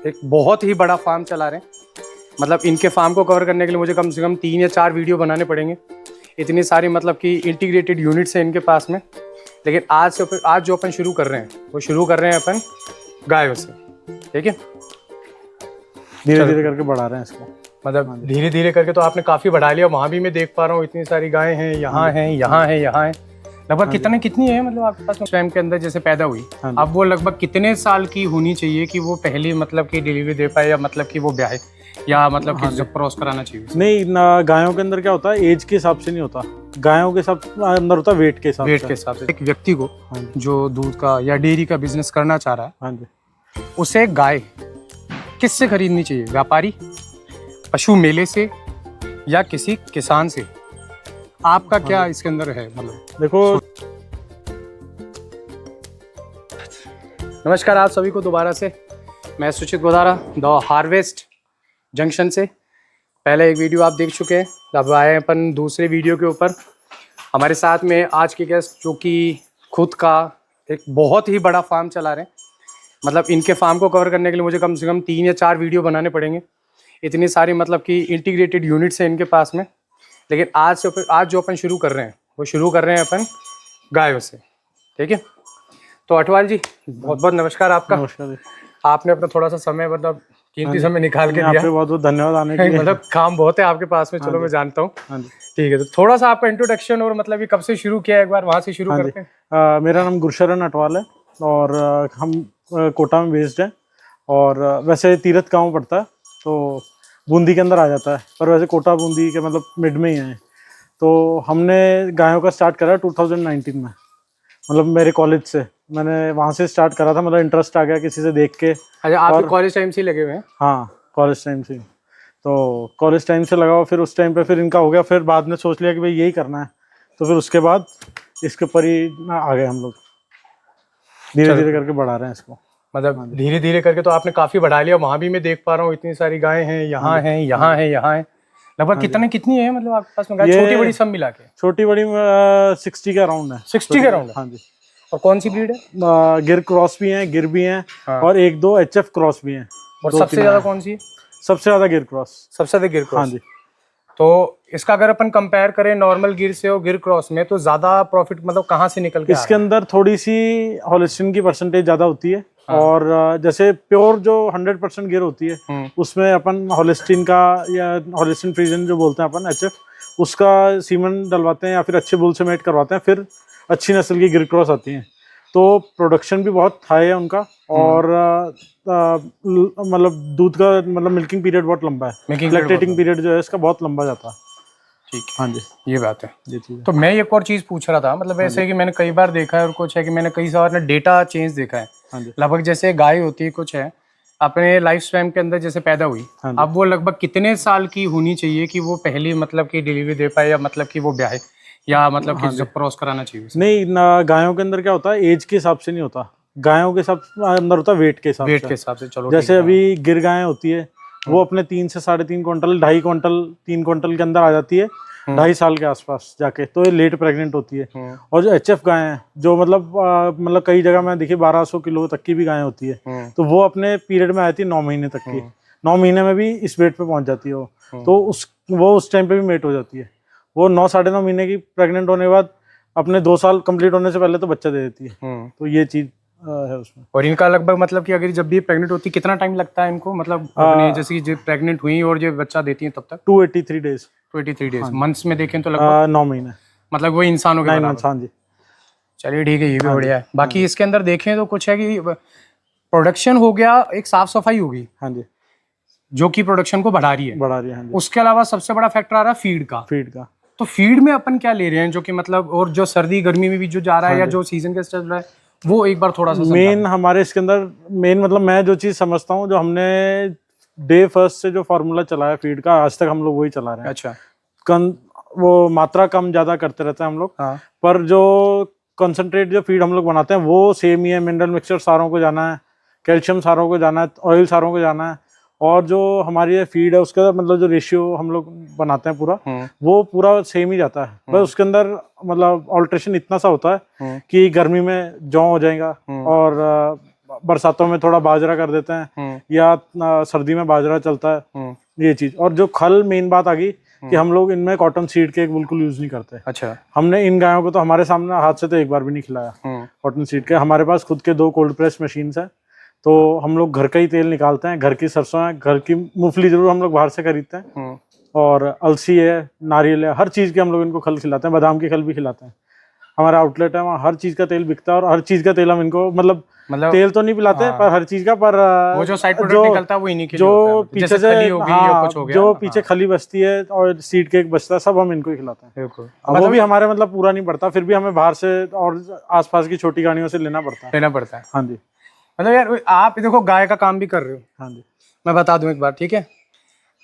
एक बहुत ही बड़ा फार्म चला रहे हैं। मतलब इनके फार्म को कवर करने के लिए मुझे कम से कम 3 या 4 वीडियो बनाने पड़ेंगे। इतनी सारी मतलब कि इंटीग्रेटेड यूनिट्स हैं इनके पास में। लेकिन आज जो अपन शुरू कर रहे हैं वो शुरू कर रहे हैं अपन गायों से, ठीक है। धीरे धीरे करके बढ़ा रहे हैं इसको, मतलब धीरे धीरे करके तो आपने काफ़ी बढ़ा लिया। वहाँ भी मैं देख पा रहा हूँ इतनी सारी गायें हैं, यहाँ हैं, यहाँ है, यहाँ है। लगभग कितनी है मतलब आपके पास टाइम के अंदर जैसे पैदा हुई, अब वो लगभग कितने साल की होनी चाहिए कि वो पहली मतलब कि डिलीवरी दे पाए, या मतलब कि वो ब्याहे, या मतलब कि जब क्रॉस कराना चाहिए? नहीं ना, गायों के अंदर क्या होता है, एज के हिसाब से नहीं होता, गायों के हिसाब अंदर होता है वेट के हिसाब से। एक व्यक्ति को जो दूध का या डेयरी का बिजनेस करना चाह रहा है, हाँ जी, उसे गाय किससे खरीदनी चाहिए? व्यापारी, पशु मेले से, या किसी किसान से? आपका क्या इसके अंदर है? मतलब देखो, नमस्कार आप सभी को दोबारा से। मैं सुचित गोदारा द हार्वेस्ट जंक्शन से। पहले एक वीडियो आप देख चुके हैं, अब आए हैं अपन दूसरे वीडियो के ऊपर। हमारे साथ में आज के गेस्ट जो कि खुद का एक बहुत ही बड़ा फार्म चला रहे हैं। मतलब इनके फार्म को कवर करने के लिए मुझे कम से कम 3 या 4 वीडियो बनाने पड़ेंगे। इतनी सारी मतलब कि इंटीग्रेटेड यूनिट्स हैं इनके पास में। लेकिन आज जो अपन शुरू कर रहे हैं वो शुरू कर रहे हैं अपन गायों से, ठीक है। तो अटवाल जी, बहुत बहुत नमस्कार आपका। नमस्कार जी। आपने अपना थोड़ा सा समय मतलब कीमती समय निकाल के दिया। आपके बहुत बहुत धन्यवाद आने के लिए। मतलब काम बहुत है आपके पास में, चलो मैं जानता हूँ। ठीक है, तो थोड़ा सा आपका इंट्रोडक्शन और मतलब ये कब से शुरू किया, एक बार वहाँ से शुरू करते हैं। मेरा नाम गुरशरण अटवाल है और हम कोटा में बेस्ड हैं। और वैसे तीरथ गाँव पड़ता है, तो बूंदी के अंदर आ जाता है, पर वैसे कोटा बूंदी के मतलब मिड में ही है। तो हमने गायों का स्टार्ट करा 2019 में, मतलब मेरे कॉलेज से मैंने वहाँ से स्टार्ट करा था। मतलब इंटरेस्ट आ गया किसी से देख के। अच्छा, आप कॉलेज टाइम से ही लगे हुए हैं? हाँ, कॉलेज टाइम से। तो कॉलेज टाइम से लगा, फिर उस टाइम पे फिर इनका हो गया, फिर बाद में सोच लिया कि भाई यही करना है, तो फिर उसके बाद इसके ऊपर ही आ गए हम लोग। धीरे धीरे करके बढ़ा रहे हैं इसको। मतलब धीरे धीरे करके तो आपने काफ़ी बढ़ा लिया। वहाँ भी मैं देख पा रहा हूँ इतनी सारी गायें हैं, यहाँ हैं, यहाँ है, यहाँ है। लगभग कितनी है मतलब आपके पास में गाय, छोटी बड़ी सब मिला के? छोटी बड़ी 60 के अराउंड है। 60 के अराउंड? हाँ जी। और कौन सी ब्रीड है? गिर क्रॉस भी हैं, गिर भी हैं, और 1-2 HF क्रॉस भी हैं। और सबसे ज़्यादा कौन सी है? सबसे ज़्यादा गिर क्रॉस। सबसे ज़्यादा गिर क्रॉस? हाँ जी। तो इसका अगर अपन कंपेयर करें नॉर्मल गिर से और गिर क्रॉस में, तो ज़्यादा प्रॉफिट मतलब कहाँ से निकल के? इसके अंदर थोड़ी सी हॉलिस्टीन की परसेंटेज ज़्यादा होती है। और जैसे प्योर जो 100% गिर होती है, उसमें अपन हॉलिस्टीन का या हॉलिस्टीन फ्रीजन जो बोलते हैं अपन HF, उसका सीमन डलवाते हैं या फिर अच्छे बुल से मेट करवाते हैं, फिर अच्छी नस्ल की गिर क्रॉस आती हैं। तो प्रोडक्शन भी बहुत हाई है उनका, और मतलब दूध का मतलब मिल्किंग पीरियड बहुत लंबा है। लैक्टेटिंग पीरियड जो है इसका बहुत लंबा जाता है। ठीक, हाँ जी, ये बात है। तो मैं एक और चीज़ पूछ रहा था, मतलब ऐसे है कि मैंने कई बार देखा है और कुछ है कि मैंने कई सार डेटा चेंज देखा है। लगभग जैसे गाय होती है, कुछ है अपने लाइफ स्पैन के अंदर जैसे पैदा हुई, अब वो लगभग कितने साल की होनी चाहिए कि वो पहली मतलब कि डिलीवरी दे पाए, या मतलब कि वो ब्याहे, या मतलब कि जब क्रॉस कराना चाहिए? नहीं ना, गायों के अंदर क्या होता है, एज के हिसाब से नहीं होता, गायों के हिसाब अंदर होता है वेट के हिसाब से। चलो, जैसे अभी गिर गायें होती है, वो अपने 3 से 3.5 क्विंटल, 2.5 क्विंटल, 3 क्विंटल के अंदर आ जाती है 2.5 साल के आसपास जाके, तो ये लेट प्रेग्नेंट होती है। और जो HF गायें हैं, जो मतलब कई जगह में देखिए 1200 किलो तक की भी गायें होती है, तो वो अपने पीरियड में आती है 9 महीने तक की। 9 महीने में भी इस वेट पे पहुंच जाती है वो। तो वो उस टाइम पे भी मेट हो जाती है। वो 9 साढ़े 9 महीने की प्रेग्नेंट होने के बाद अपने 2 साल कंप्लीट होने से पहले तो बच्चा दे देती है। तो ये चीज है उसमें। और इनका लगभग मतलब कि अगर जब भी प्रेग्नेंट होती है कितना टाइम लगता है इनको, मतलब जैसे कि जब प्रेग्नेंट हुई और जब बच्चा देती है तब तक? 283 डेज। 283 डेज। मंथ्स में देखें तो लगभग 9 महीने, मतलब वो इंसानों के 9 मंथ्स। हाँ जी। चलिए ठीक है, ये भी बढ़िया है। बाकी इसके अंदर देखें तो कुछ है कि प्रोडक्शन हो गया, एक साफ सफाई होगी, हाँ जी, जो कि प्रोडक्शन को बढ़ा रही है। हाँ जी। उसके अलावा सबसे बड़ा फैक्टर आ रहा है फीड का। तो फीड में अपन क्या ले रहे हैं, जो कि मतलब, और जो सर्दी गर्मी में भी जो जा रहा है, या जो सीजन के चल रहा है, वो एक बार थोड़ा सा मेन हमारे इसके अंदर मेन मतलब मैं जो चीज समझता हूँ, जो हमने डे फर्स्ट से जो फार्मूला चलाया फीड का, आज तक हम लोग वही चला रहे हैं। अच्छा। वो मात्रा कम ज्यादा करते रहते हैं हम लोग, पर जो कंसंट्रेट जो फीड हम लोग बनाते हैं वो सेम ही है। मिनरल मिक्सचर सारों को जाना है, कैल्शियम सारों को जाना है, ऑयल सारों को जाना है, और जो हमारी फीड है उसका मतलब जो रेशियो हम लोग बनाते हैं पूरा, वो पूरा सेम ही जाता है। बस उसके अंदर मतलब ऑल्ट्रेशन इतना सा होता है कि गर्मी में जौ हो जाएगा, और बरसातों में थोड़ा बाजरा कर देते हैं, या सर्दी में बाजरा चलता है, ये चीज। और जो खल, मेन बात आ गई कि हम लोग इनमें कॉटन सीड केक बिल्कुल यूज नहीं करते। अच्छा। हमने इन गायों को तो हमारे सामने हाथ से तो एक बार भी नहीं खिलाया कॉटन सीड के। हमारे पास खुद के 2 कोल्ड प्रेस मशीन्स है, तो हम लोग घर का ही तेल निकालते हैं, घर की सरसों है, घर की मूंगफली जरूर हम लोग बाहर से खरीदते हैं, और अलसी है, नारियल है, हर चीज के हम लोग इनको खल खिलाते हैं, बादाम की खल भी खिलाते हैं। हमारा आउटलेट है वहाँ, हर चीज का तेल बिकता है, और हर चीज का तेल हम इनको मतलब तेल तो नहीं पिलाते, पर हर चीज का, पर वो जो साइड प्रोडक्ट निकलता है वो इन्हीं के लिए जो होता है। पीछे जैसे से खली हो गई या कुछ हो गया, जो पीछे खली बचती है और सीड केक बचता है, सब हम इनको ही खिलाते हैं। बिल्कुल। वो भी हमारे मतलब पूरा नहीं पड़ता, फिर भी हमें बाहर से और आसपास की छोटी गाड़ियों से लेना पड़ता है। हाँ जी। मतलब यार आप देखो गाय का काम भी कर रहे हो। हाँ जी। मैं बता दूं एक बात, ठीक है,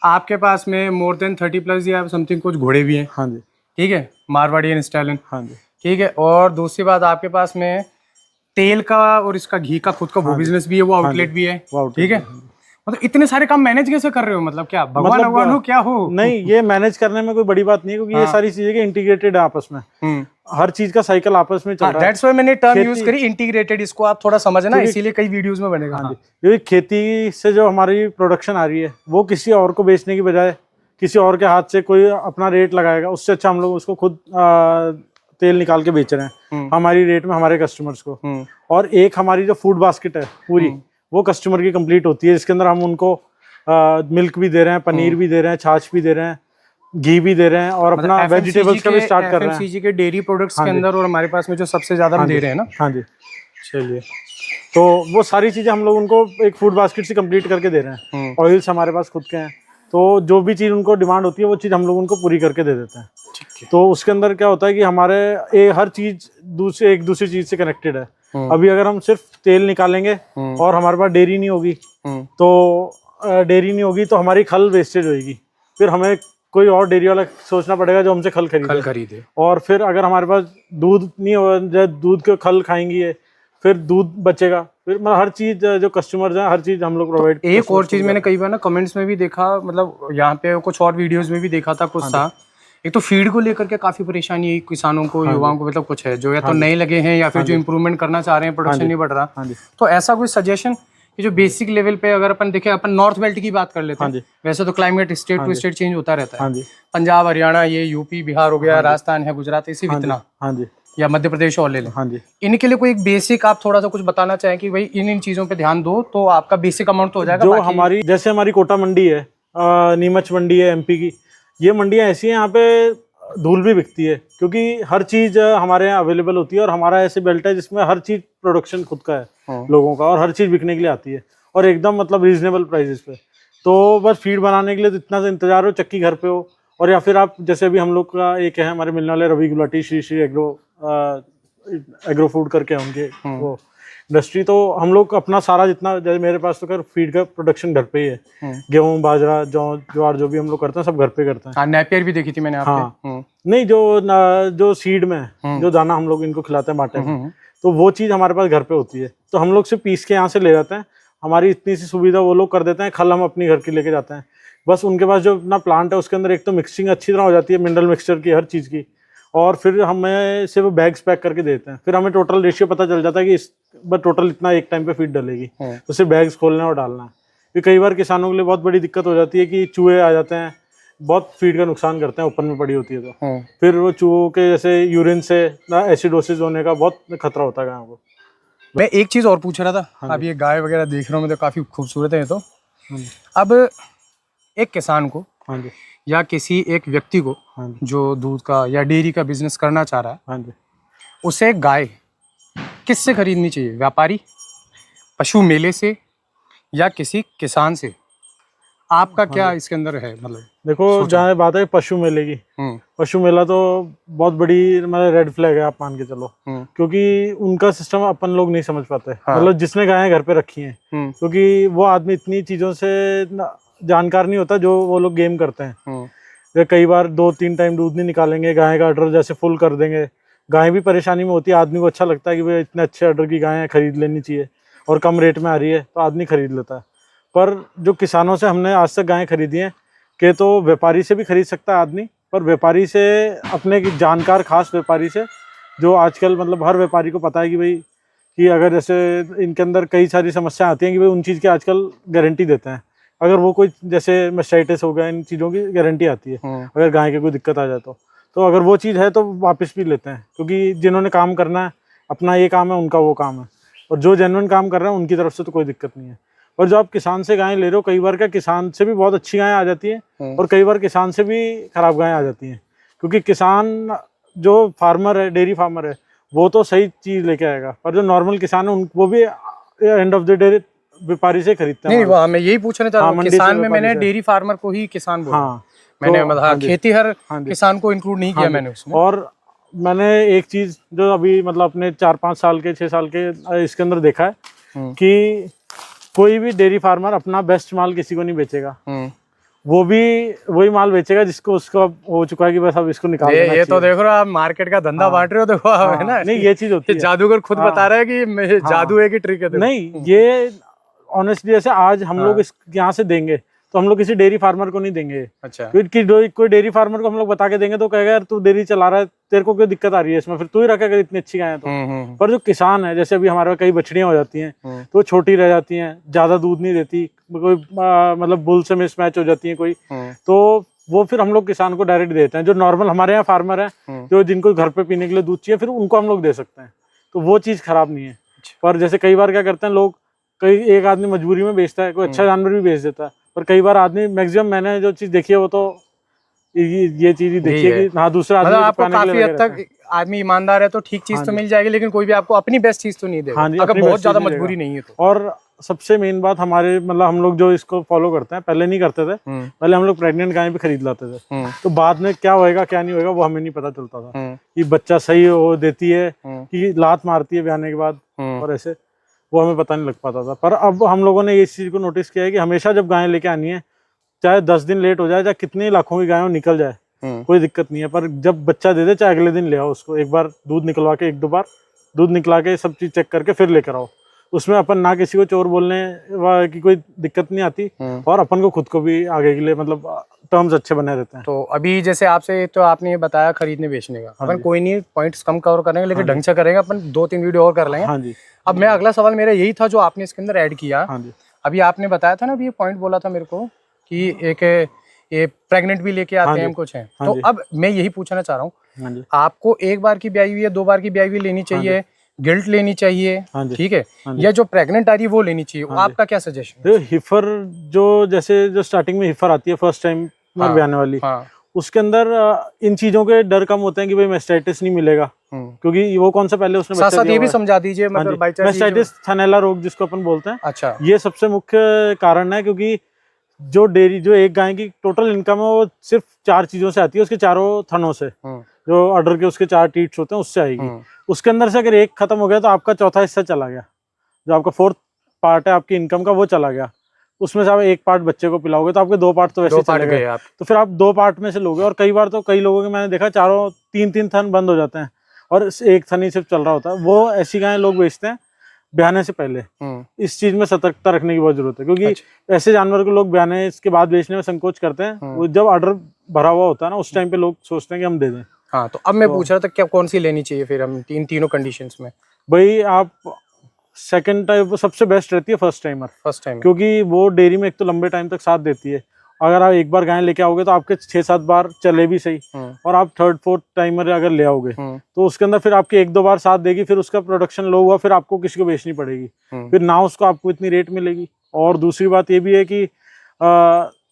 आपके पास में मोर देन 30+ या समथिंग कुछ घोड़े भी हैं। हाँ जी। ठीक है, मारवाड़ी एंड स्टैलियन। हाँ जी। ठीक है, और दूसरी बात आपके पास में तेल का और इसका घी का खुद का वो बिजनेस भी है, वो आउटलेट भी है। ठीक है, मतलब इतने सारे काम मैनेज कैसे कर रहे हो? मतलब क्या भगवान भगवान हो क्या हो? नहीं, ये मैनेज करने में कोई बड़ी बात नहीं है, क्योंकि ये सारी चीजें के इंटीग्रेटेड है आपस में, हर चीज का साइकिल आपस में चल रहा है। दैट्स व्हाई मैंने टर्म यूज करी इंटीग्रेटेड, इसको आप थोड़ा समझना, इसीलिए कई वीडियोस में बनेगा। हाँ जी, क्योंकि खेती से जो हमारी प्रोडक्शन आ रही है, वो किसी और को बेचने की बजाय किसी और के हाथ से कोई अपना रेट लगाएगा, उससे अच्छा हम लोग उसको खुद तेल निकाल के बेच रहे हैं हमारी रेट में हमारे कस्टमर्स को। और एक हमारी जो फूड बास्केट है पूरी, वो कस्टमर की कंप्लीट होती है, जिसके अंदर हम उनको मिल्क भी दे रहे हैं, पनीर भी दे रहे हैं, छाछ भी दे रहे हैं, घी भी दे रहे हैं, और अपना वेजिटेबल्स का भी स्टार्ट कर रहे हैं FMCG के डेयरी प्रोडक्ट्स के अंदर, और हमारे पास में जो सबसे ज्यादा हम दे रहे हैं ना। हाँ जी। चलिए, तो वो सारी चीजें हम लोग उनको एक फूड बास्केट से कंप्लीट करके दे रहे हैं। ऑयल्स हमारे पास खुद के हैं, तो जो भी चीज़ उनको डिमांड होती है वो चीज़ हम लोग उनको पूरी करके दे देते हैं। तो उसके अंदर क्या होता है कि हमारे हर चीज़ एक दूसरी चीज़ से कनेक्टेड है। अभी अगर हम सिर्फ तेल निकालेंगे और हमारे पास डेयरी नहीं होगी, तो हमारी खल वेस्टेज होगी, फिर हमें कोई और डेयरी वाला सोचना पड़ेगा जो हमसे खल खरीदे। और फिर अगर हमारे पास दूध नहीं हो, दूध के खल खाएंगी, फिर दूध बचेगा, फिर मतलब हर चीज जो कस्टमर्स हैं हर चीज हम लोग प्रोवाइड। एक और चीज मैंने कई बार ना कमेंट्स में भी देखा, मतलब यहाँ पे कुछ और वीडियोस में भी देखा था, कुछ था, एक तो फीड को लेकर के काफी परेशानी है किसानों को, युवाओं को, मतलब कुछ है जो या तो नए लगे हैं या फिर जो इम्प्रूवमेंट करना चाह रहे हैं, प्रोडक्शन नहीं बढ़ रहा, तो ऐसा कोई सजेशन कि जो बेसिक लेवल पे अगर अपन देखें, अपन नॉर्थ बेल्ट की बात कर लेते हैं, वैसे तो climate state to state change होता रहता है, पंजाब, हरियाणा, ये यूपी, बिहार हो गया, राजस्थान है, गुजरात, इसी इतना, या मध्य प्रदेश और ले लें, इनके लिए कोई एक बेसिक आप थोड़ा सा कुछ बताना चाहें कि भाई इन चीजों पे ध्यान दो तो आपका बेसिक अमाउंट तो हो जाएगा। जो हमारी जैसे हमारी कोटा मंडी है, नीमच मंडी है एमपी की, ये मंडियां ऐसी हैं, यहाँ पे धूल भी बिकती है, क्योंकि हर चीज हमारे यहाँ अवेलेबल होती है, और हमारा ऐसे बेल्ट है जिसमें हर चीज प्रोडक्शन खुद का है लोगों का, और हर चीज बिकने के लिए आती है, और एकदम मतलब रीजनेबल प्राइसेस पे। तो बस फीड बनाने के लिए तो इतना से इंतजार हो, चक्की घर पे हो, और या फिर आप जैसे अभी हम लोग का एक है हमारे मिलने वाले रवि गुलाटी, श्री श्री एग्रो फूड करके उनके वो इंडस्ट्री, तो हम लोग अपना सारा जितना, जैसे मेरे पास तो कर फीड का प्रोडक्शन घर पे ही है, गेहूं, बाजरा, ज्वार जो भी हम लोग करते हैं सब घर पे करते हैं। नेपियर भी देखी थी मैंने आपके। नहीं, जो सीड में जो दाना हम लोग इनको खिलाते हैं बाटे में, तो वो चीज हमारे पास घर पे होती है, तो हम लोग सिर्फ पीस के यहाँ से ले जाते हैं। हमारी इतनी सी सुविधा वो लोग कर देते हैं, खल हम अपनी घर की लेके जाते हैं। बस उनके पास जो अपना प्लांट है उसके अंदर एक तो मिक्सिंग अच्छी तरह हो जाती है, मिनरल मिक्सचर की, हर चीज़ की, और फिर हमें सिर्फ बैग्स पैक करके देते हैं। फिर हमें टोटल रेशियो पता चल जाता है कि बस टोटल इतना एक टाइम पे फीड डलेगी, तो सिर्फ बैग्स खोलना और डालना है। फिर कई बार किसानों के लिए बहुत बड़ी दिक्कत हो जाती है कि चूहे आ जाते हैं, बहुत फीड का नुकसान करते हैं, ऊपर में पड़ी होती है, तो फिर वो चूहों के जैसे यूरिन से एसिडोसिस होने का बहुत खतरा होता है गायों को। मैं एक चीज़ और पूछ रहा था, अब ये गाय वगैरह देख रहा हूँ मैं, तो काफ़ी खूबसूरत है। तो अब एक किसान को या किसी एक व्यक्ति को जो दूध का या डेयरी का बिजनेस करना चाह रहा है, उसे गाय किससे खरीदनी चाहिए? व्यापारी, पशु मेले से, या किसी किसान से? आपका क्या इसके अंदर है? मतलब देखो, जहाँ बात है पशु मेले की, पशु मेला तो बहुत बड़ी मतलब रेड फ्लैग है, आप मान के चलो, क्योंकि उनका सिस्टम अपन लोग नहीं समझ पाते। मतलब जिसने गायें घर पे रखी हैं, क्योंकि वो आदमी इतनी चीजों से जानकार नहीं होता जो वो लोग गेम करते हैं। कई बार 2-3 टाइम दूध नहीं निकालेंगे, गाय का ऑर्डर जैसे फुल कर देंगे, गाय भी परेशानी में होती है। आदमी को अच्छा लगता है कि भाई इतने अच्छे ऑर्डर की गायें खरीद लेनी चाहिए, और कम रेट में आ रही है तो आदमी खरीद लेता है। पर जो किसानों से हमने आज तक गायें खरीदी हैं, कि तो व्यापारी से भी खरीद सकता है आदमी, पर व्यापारी से अपने जानकार खास व्यापारी से, जो आजकल मतलब हर व्यापारी को पता है कि भाई कि अगर जैसे इनके अंदर कई सारी समस्या आती हैं कि भाई उन चीज़ की आजकल गारंटी देते हैं, अगर वो कोई जैसे मेस्टाइटिस हो गया, इन चीज़ों की गारंटी आती है अगर गाय के कोई दिक्कत आ जाए तो अगर वो चीज़ है तो वापस भी लेते हैं, क्योंकि जिन्होंने काम करना है अपना ये काम है, उनका वो काम है, और जो जेन्युइन काम कर रहे हैं उनकी तरफ से तो कोई दिक्कत नहीं है। और जो आप किसान से गायें ले रहे हो, कई बार क्या किसान से भी बहुत अच्छी गायें आ जाती हैं और कई बार किसान से भी खराब गायें आ जाती हैं, क्योंकि किसान जो फार्मर है, डेयरी फार्मर है, वो तो सही चीज़ लेके आएगा, पर जो नॉर्मल किसान है वो भी एंड ऑफ द डे व्यापारी से खरीदते हैं। नहीं, वो मैं यही पूछना चाह रहा हूँ, किसान में मैंने डेयरी फार्मर को ही किसान बोला। हाँ, मैंने मतलब खेती हर किसान को इंक्लूड नहीं किया मैंने उसमें। और मैंने एक चीज जो अभी मतलब अपने 4-5 साल के 6 साल के इसके अंदर देखा है कि कोई भी डेयरी फार्मर अपना बेस्ट माल किसी को नहीं बेचेगा, वो भी वही माल बेचेगा जिसको उसको हो चुका है कि बस अब इसको निकाल देना ये तो देखो आप मार्केट का धंधा बांट रहे हो, देखो है ना। नहीं, ये चीज होती है, जादूगर खुद बता रहा है कि जादू है कि ट्रिक है। नहीं, ये ऑनेस्टली जैसे आज हम लोग इस यहाँ से देंगे तो हम लोग किसी डेयरी फार्मर को नहीं देंगे। अच्छा, कोई डेयरी फार्मर को हम लोग बता के देंगे तो कहेगा यार तू डेयरी चला रहा है, तेरे को कोई दिक्कत आ रही है इसमें, फिर तू ही रखेगा इतनी अच्छी गाय है तो। पर जो किसान है, जैसे अभी हमारे कई बछड़ियां हो जाती हैं तो वो छोटी रह जाती हैं, ज्यादा दूध नहीं देती, कोई मतलब बुल से मिसमैच हो जाती है कोई, तो वो फिर हम लोग किसान को डायरेक्ट देते हैं। जो नॉर्मल हमारे यहाँ फार्मर है, जो जिनको घर पे पीने के लिए दूध चाहिए, फिर उनको हम लोग दे सकते हैं, तो वो चीज खराब नहीं है। पर जैसे कई बार क्या करते हैं लोग, एक आदमी मजबूरी में बेचता है, कोई अच्छा जानवर भी बेच देता है, पर कई बार आदमी, मैक्सिमम मैंने जो चीज देखी है वो तो ये चीज ही देखी है कि हाँ दूसरा आदमी, मतलब आपको काफी हद तक आदमी ईमानदार है तो ठीक चीज तो मिल जाएगी, लेकिन कोई भी आपको अपनी बेस्ट चीज तो नहीं देगा अगर बहुत ज्यादा मजबूरी नहीं है तो। और सबसे मेन बात हमारे मतलब हम लोग जो इसको फॉलो करते हैं, पहले नहीं करते थे, पहले हम लोग प्रेग्नेंट गायें भी खरीद लाते थे, तो बाद में क्या होएगा क्या नहीं होएगा वो हमें नहीं पता चलता था कि बच्चा सही हो देती है कि लात मारती है ब्याने के बाद, और ऐसे वो हमें पता नहीं लग पाता था। पर अब हम लोगों ने इस चीज को नोटिस किया है कि हमेशा जब गायें लेके आनी है, चाहे 10 दिन लेट हो जाए, चाहे कितने लाखों की गायें निकल जाए, कोई दिक्कत नहीं है, पर जब बच्चा दे दे चाहे अगले दिन ले आओ उसको, एक बार दूध निकलवा के, 1-2 बार दूध निकला के सब चीज चेक करके फिर लेकर आओ। उसमें अपन ना किसी को चोर बोलने की कोई दिक्कत नहीं आती, और अपन को खुद को भी आगे के लिए मतलब टर्म्स अच्छे बने रहते हैं। तो अभी जैसे आपसे तो आपने ये बताया खरीदने बेचने का, अपन कोई नहीं पॉइंट्स कम कवर करेंगे, लेकिन ढंग से करेंगे, अपन 2-3 वीडियो और कर लेंगे। हाँ जी। अब मैं अगला सवाल मेरा यही था जो आपने इसके अंदर ऐड किया। हाँ जी। अभी आपने बताया था ना, अभी ये पॉइंट बोला था मेरे को कि एक ये प्रेग्नेंट भी लेके आते हैं कुछ हैं, तो अब मैं यही पूछना चाह रहा हूँ, आपको एक बार की ब्याई हुई है, 2 बार की ब्याई हुई लेनी चाहिए, गिल्ट लेनी चाहिए, ठीक है, या जो प्रेग्नेंट आ रही है वो लेनी चाहिए, आपका क्या सजेशन है? हिफर जो जैसे जो स्टार्टिंग में हिफर आती है फर्स्ट टाइम ब्याने वाली, उसके अंदर इन चीजों के डर कम होते हैं कि भाई मेस्टाइटिस नहीं मिलेगा, क्योंकि वो कौन सा पहले उसने साथ साथ ये भी समझा दीजिए मतलब मेस्टाइटिस थनैला रोग जिसको अपन बोलते हैं। अच्छा, ये सबसे मुख्य कारण है, क्योंकि जो डेयरी जो एक गाय की टोटल इनकम है वो सिर्फ 4 चीजों से आती है, उसके चारों थनों से, जो अडर के उसके 4 टीट्स होते हैं उससे आएगी। उसके अंदर से अगर एक खत्म हो गया तो आपका चौथा हिस्सा चला गया, जो आपका 4th पार्ट है आपकी इनकम का वो चला गया। उसमें से आप 1 पार्ट बच्चे को पिलाओगे तो आपके 2 पार्ट तो वैसे चले गए, तो फिर आप 2 पार्ट में से लोगे। और कई बार तो कई लोगों के मैंने देखा चारों 3-3 थन बंद हो जाते हैं और एक थन ही सिर्फ चल रहा होता है। वो ऐसी गायें लोग बेचते हैं ब्याने से पहले। इस चीज में सतर्कता रखने की बहुत जरूरत है, क्योंकि ऐसे जानवर को लोग ब्याने इसके बाद बेचने में संकोच करते हैं। वो जब ऑर्डर भरा हुआ होता है ना, उस टाइम पे लोग सोचते हैं कि हम दे दें। हाँ, तो अब मैं पूछ रहा था क्या कौन सी लेनी चाहिए फिर हम तीनों कंडीशंस में? भाई आप सेकंड टाइम सबसे बेस्ट रहती है फर्स्ट टाइम, क्योंकि वो डेयरी में एक तो लंबे टाइम तक साथ देती है। अगर आप एक बार गाय लेके आओगे तो आपके 6-7 बार चले भी सही, और आप 3rd-4th टाइमर अगर ले आओगे तो उसके अंदर फिर आपके 1-2 बार साथ देगी, फिर उसका प्रोडक्शन लो हुआ, फिर आपको किसी को बेचनी पड़ेगी, फिर ना उसको आपको इतनी रेट मिलेगी। और दूसरी बात ये भी है कि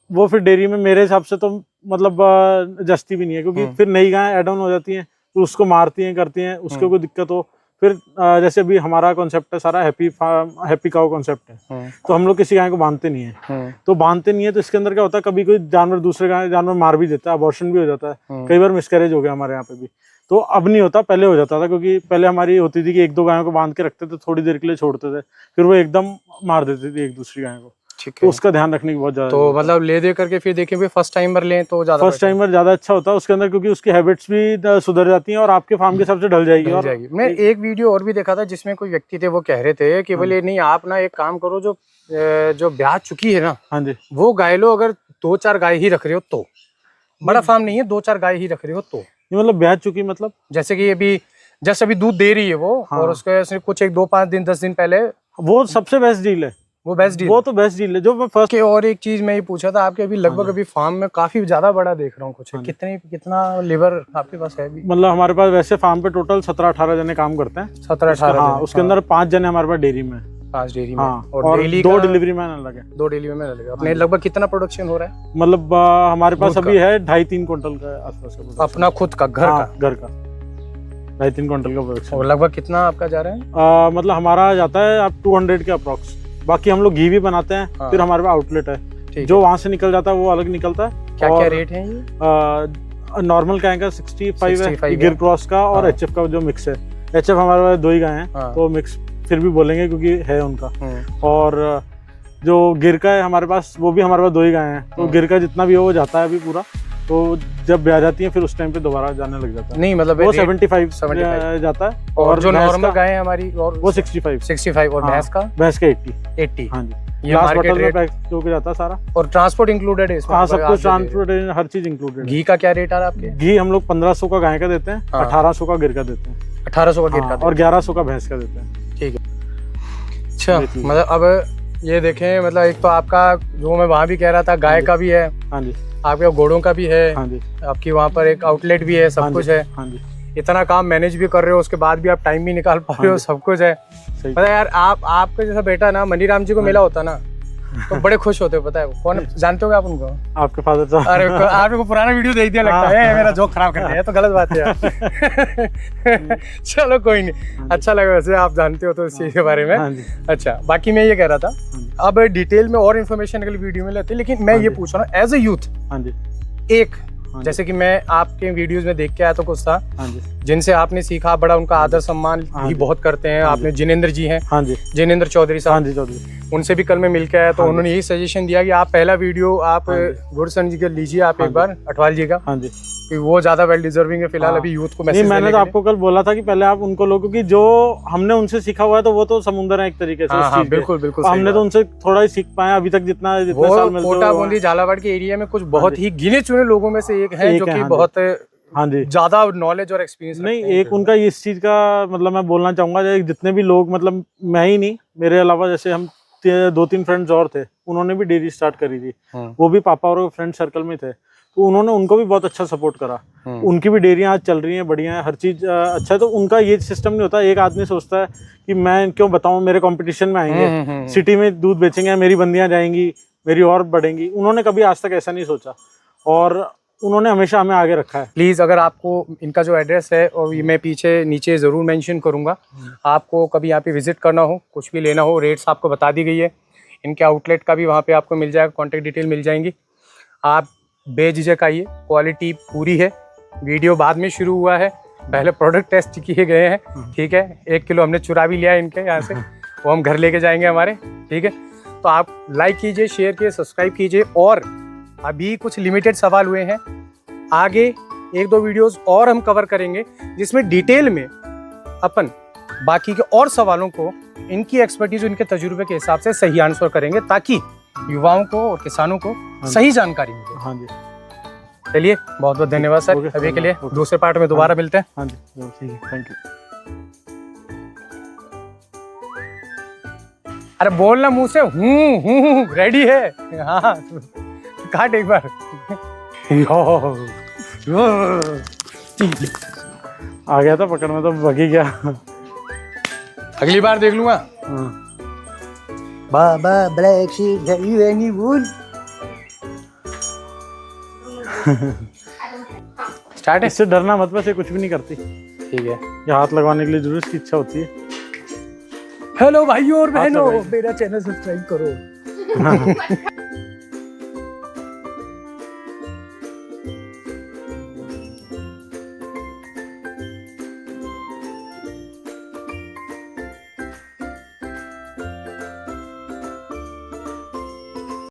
वो फिर डेयरी में मेरे हिसाब से तो मतलब जस्ती भी नहीं है, क्योंकि फिर नई गाय एड ऑन हो जाती हैं तो उसको मारती हैं करती हैं, उसको कोई दिक्कत हो। फिर जैसे अभी हमारा कॉन्सेप्ट है सारा हैप्पी काउ कॉन्सेप्ट है, तो हम लोग किसी गाय को बांधते नहीं है। तो बांधते नहीं है तो इसके अंदर क्या होता है, कभी कोई जानवर दूसरे जानवर मार भी देता है, अबॉर्शन भी हो जाता है। कई बार मिसकैरेज हो गया हमारे यहाँ पे भी। तो अब नहीं होता, पहले हो जाता था, क्योंकि पहले हमारी होती थी कि 1-2 गायों को बांध के रखते थे, थोड़ी देर के लिए छोड़ते थे, फिर वो एकदम मार देते थे एक दूसरी गाय को। तो उसका ध्यान रखने की बहुत ज्यादा, तो मतलब ले दे करके फिर देखें फर्स्ट टाइमर लें तो ज्यादा, फर्स्ट टाइमर ज्यादा अच्छा होता है उसके अंदर, क्योंकि उसकी हैबिट्स भी सुधर जाती हैं और आपके फार्म के हिसाब से ढल जाएगी। मैं एक वीडियो और भी देखा था जिसमें कोई व्यक्ति थे, वो कह रहे थे कि बोले नहीं आप ना एक काम करो, जो ब्याह चुकी है ना, हाँ जी, वो गाय लो, अगर 2-4 गाय ही रख रहे हो तो, बड़ा फार्म नहीं है, 2-4 गाय ही रख रहे हो तो। मतलब ब्याह चुकी मतलब जैसे कि अभी जस्ट अभी दूध दे रही है वो, हाँ। और उसके ऐसे कुछ 1 2 5 दिन 10 दिन पहले वो सबसे बेस्ट डील है, वो बेस्ट डील। वो तो बेस्ट डील है जो मैं फर्स्ट। के और एक चीज मैं ये पूछा था, आपके अभी लगभग अभी फार्म में काफी ज्यादा बड़ा देख रहा हूँ कुछ, कितना लेबर आपके पास है अभी? मतलब हमारे पास वैसे फार्म पे टोटल 17-18 जने काम करते हैं। 17-18। हाँ, उसके अंदर 5 जने हमारे पास डेयरी में, 5 डेयरी में। हाँ, और डेली 2 डिलीवरी मैन अलग है। 2 डेली में लगेगा। अपने लगभग कितना प्रोडक्शन हो रहा है? मतलब हमारे पास अभी है 2.5-3 क्विंटल का आसपास का अपना खुद का घर का? घर का 2.5-3 क्विंटल का प्रोडक्शन। और लगभग कितना आपका जा रहा है? मतलब हमारा जाता है आप 200 के अप्रॉक्स। बाकी हम लोग घी भी बनाते हैं। हाँ। फिर हमारे पास आउटलेट है, जो वहां से निकल जाता है वो अलग निकलता है। क्या क्या रेट है ये? नॉर्मल गाय का 65 है, गिर क्रॉस का और हाँ। एचएफ का जो मिक्स है। एचएफ हमारे पास 2 ही गाय हैं, हाँ। तो मिक्स फिर भी बोलेंगे क्योंकि है उनका। और जो गिर का है हमारे पास, वो भी हमारे पास 2 ही गाय हैं, तो गिर का जितना भी हो वो जाता है अभी पूरा। तो जब ब्याह जाती है फिर उस टाइम पे दोबारा जाने लग जाता है। नहीं मतलब वो 75 जाता है। और जो नॉर्मल गाय है हमारी और वो 65 और भैंस का? भैंस का 80। हाँ जी, ये ग्लास मार्केट बॉटल में रेट पैक जो के जाता है सारा। और ट्रांसपोर्ट इंक्लूडेड है इसमें? हाँ, सब कुछ ट्रांसपोर्ट, हर चीज इंक्लूडेड। घी का क्या रेट आ रहा है आपके? घी हम लोग 1500 का गाय का देते हैं, 1800 का गिर का देते हैं। 1800 का गिर का और 1100 का भैंस का देते हैं। ठीक है। अच्छा, मतलब अब ये देखें, मतलब एक तो आपका जो मैं वहाँ भी कह रहा था गाय का भी है, हाँ जी, आपके घोड़ों का भी है, हाँ जी, आपकी वहाँ पर एक आउटलेट भी है, सब कुछ है। हाँ जी। इतना काम मैनेज भी कर रहे हो, उसके बाद भी आप टाइम भी निकाल पा रहे हो, सब कुछ है। पता है यार, आपका जैसा बेटा ना मनीराम जी को मिला होता ना तो बड़े खुश होते हो। पता है कौन, जानते हो आप उनको? आपके फादर साहब। अरे आपको पुराना वीडियो देख दिया लगता है, मेरा जोक खराब कर दिया, तो गलत बात है यार। चलो कोई नहीं, अच्छा लगा वैसे आप जानते हो तो इस चीज के बारे में। अच्छा, बाकी मैं ये कह रहा था, अब डिटेल में और इन्फॉर्मेशन अगली वीडियो में लेते हैं, लेकिन मैं ये पूछ रहा हूँ एज ए यूथ, एक जैसे कि मैं आपके वीडियोस में देख के आया तो कुछ था जिनसे आपने सीखा, बड़ा उनका आदर सम्मान भी बहुत करते हैं। आपने जिनेंद्र जी हैं, जिनेंद्र चौधरी साहब, उनसे भी कल मैं मिल के आया तो उन्होंने यही सजेशन दिया कि आप पहला वीडियो आप गुरसन जी का लीजिए, आप एक बार अठवाल जी का, कि वो ज्यादा वेल डिजर्विंग है फिलहाल अभी यूथ को मैसेज। नहीं, मैंने तो आपको कल बोला था कि पहले आप उनको लो, क्योंकि जो हमने उनसे सीखा हुआ है तो वो तो समुंदर है एक तरीके से। हाँ, बिल्कुल बिल्कुल। हमने तो उनसे थोड़ा ही सीख पाए अभी तक, जितना साल मिलते कोटा बूंदी झालावाड़ के एरिया में कुछ बहुत ही गिने चुने लोगों में से एक है जो कि बहुत ज्यादा नॉलेज और एक्सपीरियंस नहीं। एक उनका इस चीज का मतलब मैं बोलना चाहूंगा, जितने भी लोग, मतलब मैं ही नहीं, मेरे अलावा जैसे हम 2-3 फ्रेंड्स और थे, उन्होंने भी डेयरी स्टार्ट करी थी। वो भी पापा और फ्रेंड सर्कल में थे, तो उन्होंने उनको भी बहुत अच्छा सपोर्ट करा। उनकी भी डेयरियां आज चल रही हैं, बढ़िया है, हर चीज अच्छा है। तो उनका ये सिस्टम नहीं होता, एक आदमी सोचता है कि मैं क्यों बताऊं, मेरे कंपटीशन में आएंगे, सिटी में दूध बेचेंगे, मेरी बंदियां जाएंगी, मेरी और बढ़ेंगी। उन्होंने कभी आज तक ऐसा नहीं सोचा और उन्होंने हमेशा हमें आगे रखा है। प्लीज़, अगर आपको इनका जो एड्रेस है और ये मैं पीछे नीचे ज़रूर मेंशन करूंगा, आपको कभी यहाँ पे विजिट करना हो, कुछ भी लेना हो, रेट्स आपको बता दी गई है। इनके आउटलेट का भी वहाँ पे आपको मिल जाएगा, कॉन्टेक्ट डिटेल मिल जाएंगी। आप बेझिझक आइए, क्वालिटी पूरी है। वीडियो बाद में शुरू हुआ है, पहले प्रोडक्ट टेस्ट किए गए हैं, ठीक है। 1 किलो हमने चुरा भी लिया इनके यहाँ से, वो हम घर लेके जाएंगे हमारे, ठीक है। तो आप लाइक कीजिए, शेयर कीजिए, सब्सक्राइब कीजिए। और अभी कुछ लिमिटेड सवाल हुए हैं, आगे 1-2 वीडियोस और हम कवर करेंगे जिसमें डिटेल में अपन बाकी के और सवालों को इनकी एक्सपर्टीज, इनके तजुर्बे के हिसाब से सही आंसर करेंगे, ताकि युवाओं को और किसानों को सही जानकारी मिले। हाँ जी, चलिए, बहुत बहुत धन्यवाद सर। अभी के लिए दूसरे पार्ट में दोबारा मिलते हैं। हाँ जी, ठीक है, थैंक यू। अरे बोलना मुंह से, हूँ रेडी है। हाँ, काट एक बार। आ गया था पकड़ में तो भगी गया। अगली बार देख लूंगा। बाबा ब्लैक शीप है यू एनी वुल। स्टार्ट है। इससे डरना मत, बस ये कुछ भी नहीं करती। ठीक है, ये हाथ लगवाने के लिए जरूर इसकी इच्छा होती है। हेलो भाइयों और बहनों, मेरा चैनल सब्सक्राइब करो।